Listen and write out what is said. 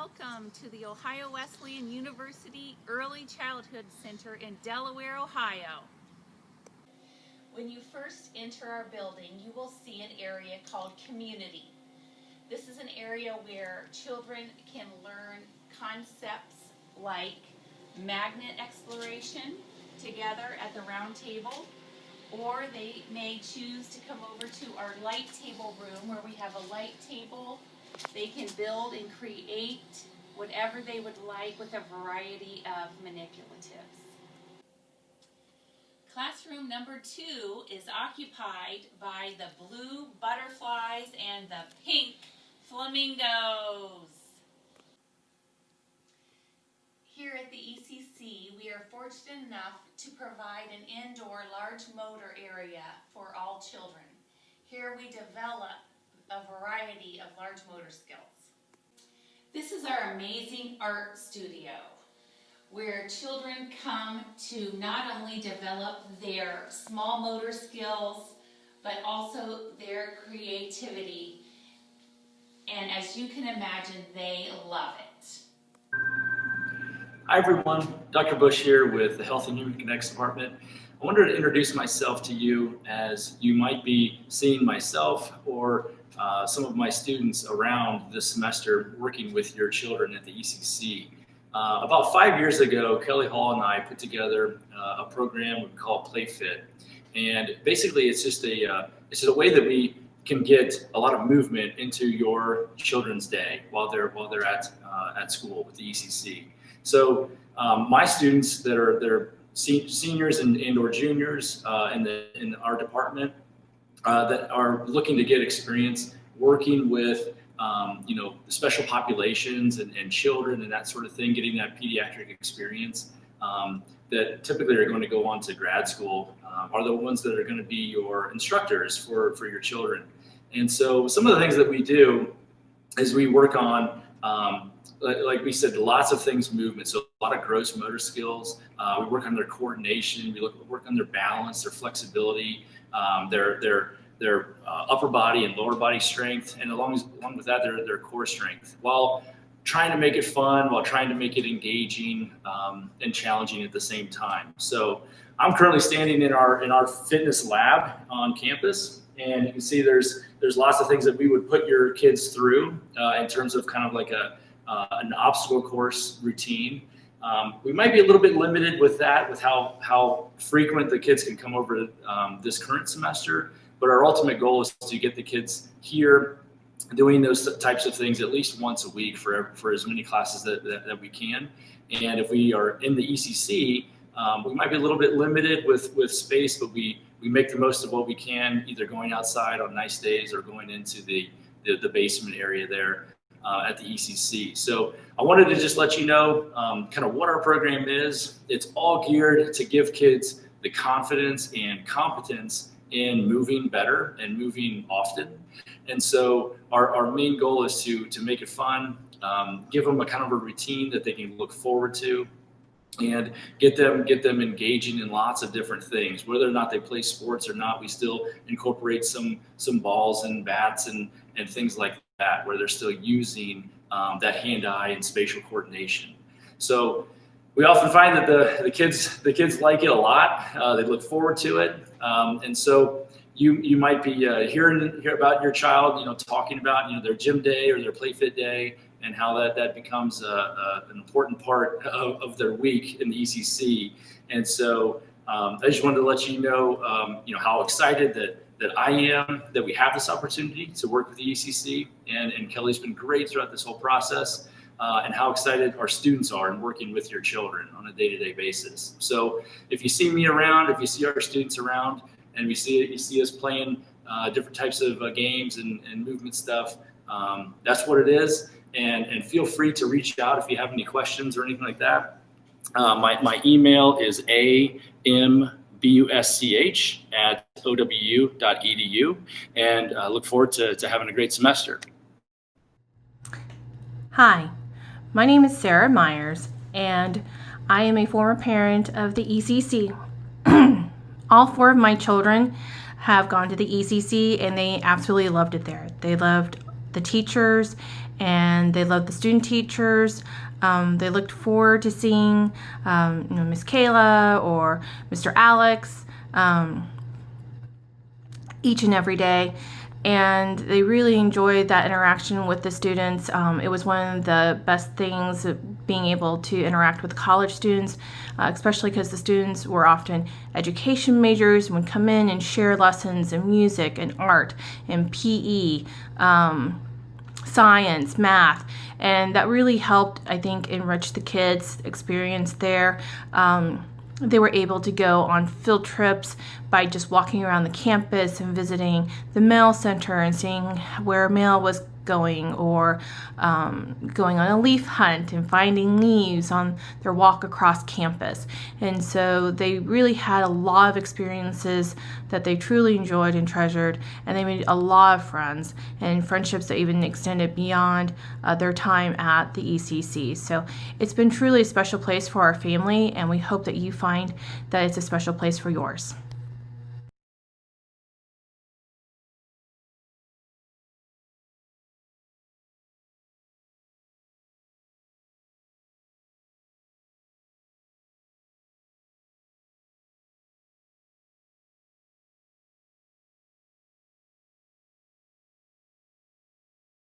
Welcome to the Ohio Wesleyan University Early Childhood Center in Delaware, Ohio. When you first enter our building, you will see an area called Community. This is an area where children can learn concepts like magnet exploration together at the round table, or they may choose to come over to our light table room where we have a light table. They can build and create whatever they would like with a variety of manipulatives. Classroom number 2 is occupied by the blue butterflies and the pink flamingos. Here at the ECC, we are fortunate enough to provide an indoor large motor area for all children. Here we develop a variety of large motor skills. This is our amazing art studio, where children come to not only develop their small motor skills, but also their creativity. And as you can imagine, they love it. Hi everyone, Dr. Bush here with the Health and Human Connects Department. I wanted to introduce myself to you as you might be seeing myself or some of my students around this semester working with your children at the ECC. About 5 years ago, Kelly Hall and I put together a program we call PlayFit, and basically it's just a way that we can get a lot of movement into your children's day while they're at school with the ECC. So my students that are seniors and or juniors in our department that are looking to get experience working with special populations and children and that sort of thing, getting that pediatric experience that typically are going to go on to grad school are the ones that are going to be your instructors for your children. And so some of the things that we do is we work on like we said, lots of things movement, so a lot of gross motor skills. We work on their coordination, we work on their balance, their flexibility, their upper body and lower body strength, and along with that, their core strength, while trying to make it fun, while trying to make it engaging and challenging at the same time. So I'm currently standing in our fitness lab on campus, and you can see there's lots of things that we would put your kids through in terms of kind of like an obstacle course routine. We might be a little bit limited with that, with how frequent the kids can come over this current semester, but our ultimate goal is to get the kids here doing those types of things at least once a week for as many classes that we can. And if we are in the ECC, we might be a little bit limited with space, but we make the most of what we can, either going outside on nice days or going into the basement area there at the ECC. So I wanted to just let you know kind of what our program is. It's all geared to give kids the confidence and competence in moving better and moving often. And so our main goal is to make it fun, give them a kind of a routine that they can look forward to, and get them engaging in lots of different things. Whether or not they play sports or not, we still incorporate some balls and bats and things like that, where they're still using that hand-eye and spatial coordination. So we often find that the kids like it a lot. They look forward to it, and so you might be hearing about your child, talking about their gym day or their PlayFit day, and how that becomes an important part of their week in the ECC. And so I just wanted to let you know, how excited that I am that we have this opportunity to work with the ECC, and Kelly's been great throughout this whole process, and how excited our students are in working with your children on a day-to-day basis. So if you see me around, if you see our students around, and you see us playing different types of games and movement stuff, that's what it is. And feel free to reach out if you have any questions or anything like that. My email is ambusch@owu.edu, and I look forward to having a great semester. Hi, my name is Sarah Myers, and I am a former parent of the ECC. All 4 of my children have gone to the ECC, and they absolutely loved it there. They loved the teachers, and they loved the student teachers. They looked forward to seeing Miss Kayla or Mr. Alex each and every day. And they really enjoyed that interaction with the students. It was one of the best things, being able to interact with college students, especially because the students were often education majors and would come in and share lessons in music and art and PE, science, math, and that really helped, I think, enrich the kids' experience there. They were able to go on field trips by just walking around the campus and visiting the mail center and seeing where mail was going, or going on a leaf hunt and finding leaves on their walk across campus. And so they really had a lot of experiences that they truly enjoyed and treasured, and they made a lot of friends and friendships that even extended beyond their time at the ECC. So it's been truly a special place for our family, and we hope that you find that it's a special place for yours.